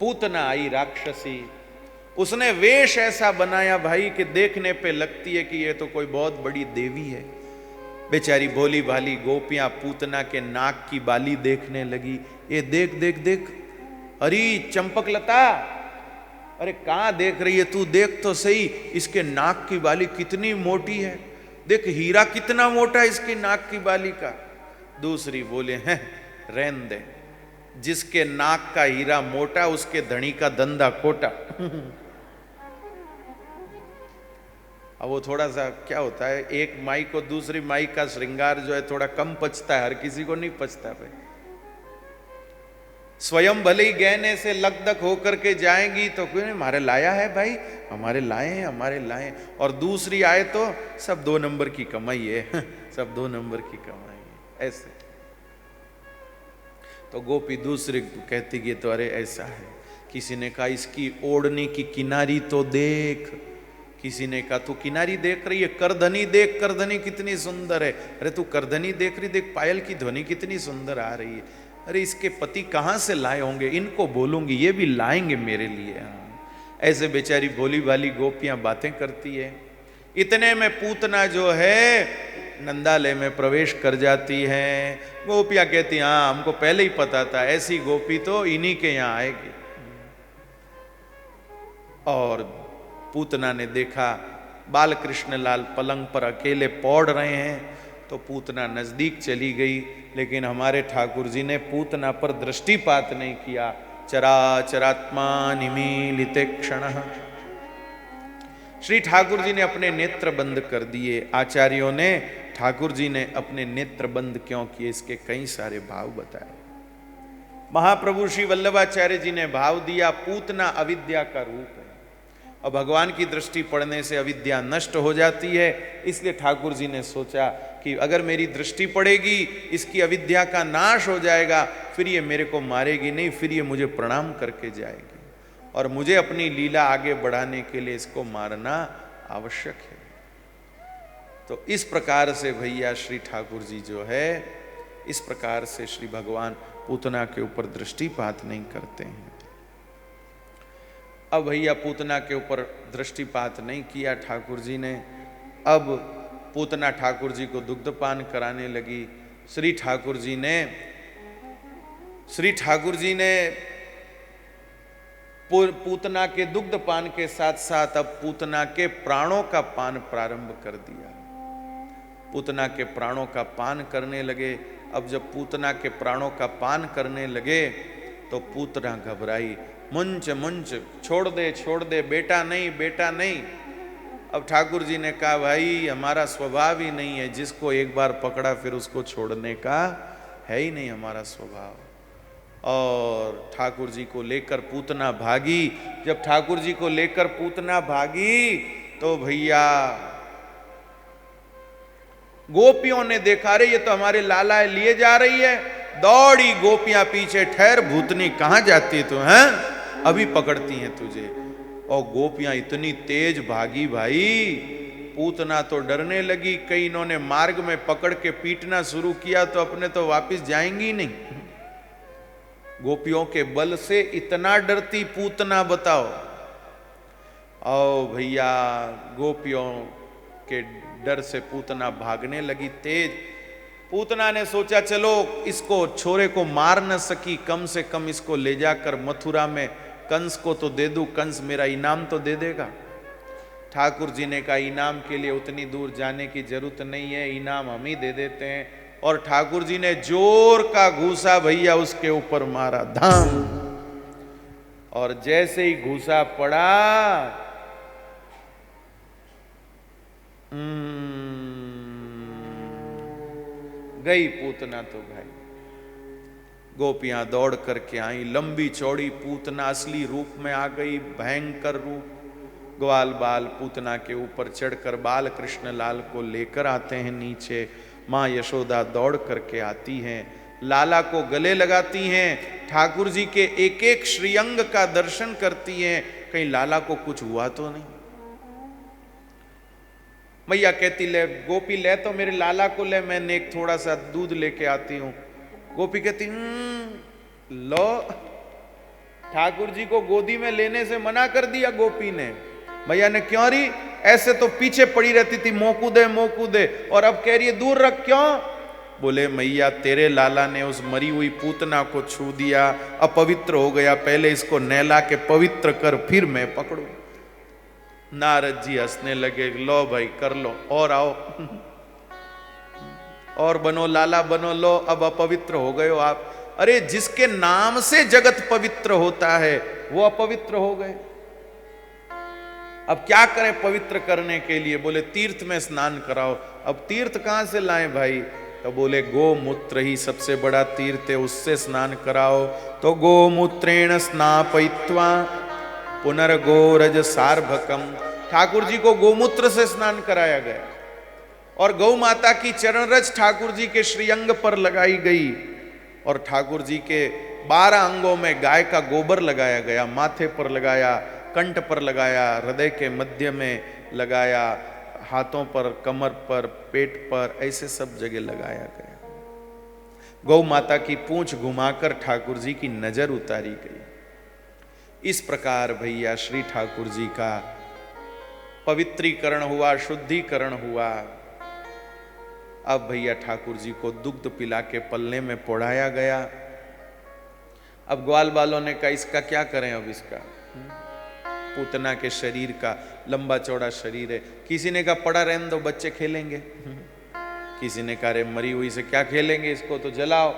पूतना आई राक्षसी, उसने वेश ऐसा बनाया भाई कि देखने पे लगती है कि ये तो कोई बहुत बड़ी देवी है। बेचारी भोली भाली गोपियां पूतना के नाक की बाली देखने लगी। ये देख देख देख, अरे चंपकलता, अरे कहां देख रही है तू, देख तो सही इसके नाक की बाली कितनी मोटी है, देख हीरा कितना मोटा इसकी नाक की बाली का। दूसरी बोले हैं रहन दे, जिसके नाक का हीरा मोटा उसके धनी का धंधा खोटा। अब वो थोड़ा सा क्या होता है, एक माई को दूसरी माई का श्रृंगार जो है थोड़ा कम पचता है, हर किसी को नहीं पचता भाई। स्वयं भले ही गहने से लकदक होकर के जाएंगी तो कोई नहीं, हमारे लाया है भाई, हमारे लाए हैं, हमारे लाए हैं। और दूसरी आए तो सब 2 नंबर की कमाई है, सब 2 नंबर की कमाई है, ऐसे। तो गोपी दूसरे कहती कि तो अरे ऐसा है। किसी ने कहा इसकी ओढ़ने की किनारी तो देख, किसी ने कहा तू किनारी देख रही है, करधनी देख, करधनी कितनी सुंदर है। अरे तू करधनी देख रही, देख पायल की ध्वनि कितनी सुंदर आ रही है। अरे इसके पति कहाँ से लाए होंगे, इनको बोलूंगी ये भी लाएंगे मेरे लिए। हाँ, ऐसे बेचारी भोली भाली गोपियां बातें करती है। इतने में पूतना जो है नंदालय में प्रवेश कर जाती है। गोपियां कहती हाँ हमको पहले ही पता था, ऐसी गोपी तो इन्हीं के यहाँ आएगी। और पूतना ने देखा बाल कृष्ण लाल पलंग पर अकेले पौड़ रहे हैं, तो पूतना नजदीक चली गई। लेकिन हमारे ठाकुर जी ने पूतना पर दृष्टिपात नहीं किया। चराचरात्मा निमीलिते क्षणः, श्री ठाकुर जी ने अपने नेत्र बंद कर दिए। आचार्यों ने ठाकुर जी ने अपने नेत्र बंद क्यों किए, इसके कई सारे भाव बताए। महाप्रभु श्री वल्लभाचार्य जी ने भाव दिया, पूतना अविद्या का रूप है और भगवान की दृष्टि पड़ने से अविद्या नष्ट हो जाती है। इसलिए ठाकुर जी ने सोचा कि अगर मेरी दृष्टि पड़ेगी, इसकी अविद्या का नाश हो जाएगा, फिर ये मेरे को मारेगी नहीं, फिर ये मुझे प्रणाम करके जाएगी और मुझे अपनी लीला आगे बढ़ाने के लिए इसको मारना आवश्यक है। तो इस प्रकार से भैया श्री ठाकुर जी जो है, इस प्रकार से श्री भगवान पूतना के ऊपर दृष्टिपात नहीं करते हैं। अब भैया पूतना के ऊपर दृष्टिपात नहीं किया ठाकुर जी ने। अब पूतना ठाकुर जी को दुग्धपान कराने लगी। श्री ठाकुर जी ने पूतना के दुग्धपान के साथ साथ अब पूतना के प्राणों का पान प्रारंभ कर दिया। पूतना के प्राणों का पान करने लगे। अब जब पूतना के प्राणों का पान करने लगे तो पूतना घबराई, मुंच मुंच, छोड़ दे बेटा नहीं, बेटा नहीं। अब ठाकुर जी ने कहा भाई हमारा स्वभाव ही नहीं है, जिसको एक बार पकड़ा फिर उसको छोड़ने का है ही नहीं हमारा स्वभाव। और ठाकुर जी को लेकर पूतना भागी। जब ठाकुर जी को लेकर पूतना भागी तो भैया गोपियों ने देखा, रे ये तो हमारे लाला लिए जा रही है। दौड़ी गोपियां पीछे, ठहर भूतनी कहां जाती है तू, हैं अभी पकड़ती हैं तुझे। और गोपियां इतनी तेज भागी भाई, पूतना तो डरने लगी। कई इन्होंने मार्ग में पकड़ के पीटना शुरू किया तो अपने तो वापस जाएंगी नहीं। गोपियों के बल से इतना डरती पूतना, बताओ। आओ भैया गोपियों के डर से पूतना भागने लगी तेज। पूतना ने सोचा चलो इसको छोरे को मार न सकी, कम से कम इसको ले जाकर मथुरा में कंस को तो दे दूं, कंस मेरा इनाम तो दे देगा। ठाकुर जी ने कहा इनाम के लिए उतनी दूर जाने की जरूरत नहीं है, इनाम हम ही दे देते हैं। और ठाकुर जी ने जोर का घूसा भैया उसके ऊपर मारा, धाम। और जैसे ही घूसा पड़ा, गई पूतना तो भाई। गोपियां दौड़ करके आई, लंबी चौड़ी पूतना असली रूप में आ गई, भयंकर रूप। ग्वाल बाल पूतना के ऊपर चढ़कर बाल कृष्ण लाल को लेकर आते हैं नीचे। माँ यशोदा दौड़ करके आती हैं, लाला को गले लगाती हैं, ठाकुर जी के एक एक श्रीअंग का दर्शन करती हैं, कहीं लाला को कुछ हुआ तो नहीं। मैया कहती ले गोपी ले तो मेरे लाला को ले, मैं एक थोड़ा सा दूध लेके आती हूं। गोपी कहती लो। ठाकुर जी को गोदी में लेने से मना कर दिया गोपी ने। भैया ने, क्यों रही, ऐसे तो पीछे पड़ी रहती थी, मोकू दे, और अब कह रही है दूर रख, क्यों? बोले मैया तेरे लाला ने उस मरी हुई पूतना को छू दिया, अपवित्र हो गया, पहले इसको नहला के पवित्र कर फिर मैं पकड़ू। नारद जी हंसने लगे, लो भाई कर लो, और आओ और बनो, लाला बनो, लो अब अपवित्र हो गए हो आप। अरे जिसके नाम से जगत पवित्र होता है वो अपवित्र हो गए। अब क्या करें पवित्र करने के लिए? बोले तीर्थ में स्नान कराओ। अब तीर्थ कहां से लाएं भाई? तो बोले गोमूत्र ही सबसे बड़ा तीर्थ है, उससे स्नान कराओ। तो गोमूत्रेण स्नापयित्वा पुनर्गोरज सार्भकम, ठाकुर जी को गोमूत्र से स्नान कराया गया और गौ माता की चरण रज ठाकुर जी के श्रीअंग पर लगाई गई और ठाकुर जी के 12 अंगों में गाय का गोबर लगाया गया, माथे पर लगाया, कंठ पर लगाया, हृदय के मध्य में लगाया, हाथों पर, कमर पर, पेट पर, ऐसे सब जगह लगाया गया। गौ माता की पूंछ घुमाकर ठाकुर जी की नजर उतारी गई। इस प्रकार भैया श्री ठाकुर जी का पवित्रीकरण हुआ, शुद्धिकरण हुआ। अब भैया ठाकुर जी को दुग्ध पिला के पल्ले में पोढ़ाया गया। अब ग्वाल वालों ने कहा इसका क्या करें? अब इसका पूतना के शरीर का लंबा चौड़ा शरीर है। किसी ने कहा पड़ा रहने दो, बच्चे खेलेंगे। किसी ने कहा रे मरी हुई से क्या खेलेंगे, इसको तो जलाओ।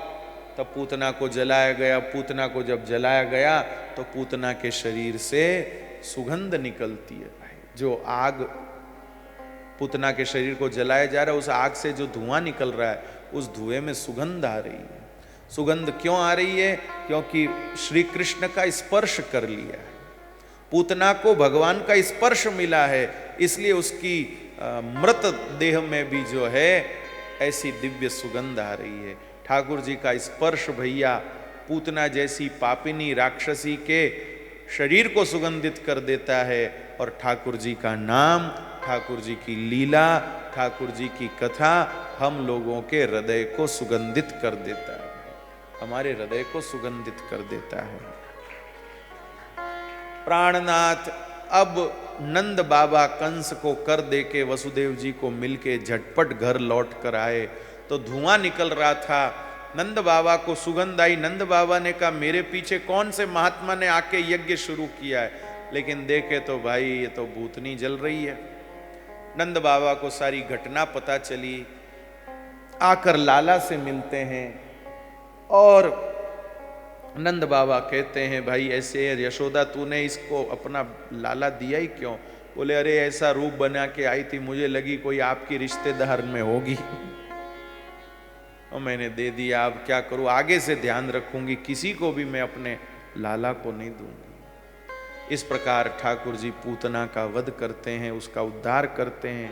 तब पूतना को जलाया गया। पूतना को जब जलाया गया तो पूतना के शरीर से सुगंध निकलती है भाई। जो आग पूतना के शरीर को जलाया जा रहा है, उस आग से जो धुआं निकल रहा है, उस धुएं में सुगंध आ रही है। सुगंध क्यों आ रही है? क्योंकि श्री कृष्ण का स्पर्श कर लिया है। पूतना को भगवान का स्पर्श मिला है, इसलिए उसकी मृत देह में भी जो है ऐसी दिव्य सुगंध आ रही है। ठाकुर जी का स्पर्श भैया पूतना जैसी पापिनी राक्षसी के शरीर को सुगंधित कर देता है और ठाकुर जी का नाम, ठाकुर जी की लीला, ठाकुर जी की कथा हम लोगों के हृदय को सुगंधित कर देता है, हमारे हृदय को सुगंधित कर देता है। प्राणनाथ अब नंद बाबा कंस को कर दे के वसुदेव जी को मिलके झटपट घर लौट कर आए तो धुआं निकल रहा था। नंद बाबा को सुगंध आई। नंद बाबा ने कहा मेरे पीछे कौन से महात्मा ने आके यज्ञ शुरू किया है, लेकिन देखे तो भाई ये तो भूतनी जल रही है। नंद बाबा को सारी घटना पता चली। आकर लाला से मिलते हैं और नंद बाबा कहते हैं भाई ऐसे यशोदा तूने इसको अपना लाला दिया ही क्यों? बोले अरे ऐसा रूप बना के आई थी, मुझे लगी कोई आपकी रिश्तेदार में होगी और मैंने दे दिया। अब क्या करूं, आगे से ध्यान रखूंगी, किसी को भी मैं अपने लाला को नहीं दूंगी। इस प्रकार ठाकुर जी पूतना का वध करते हैं, उसका उद्धार करते हैं।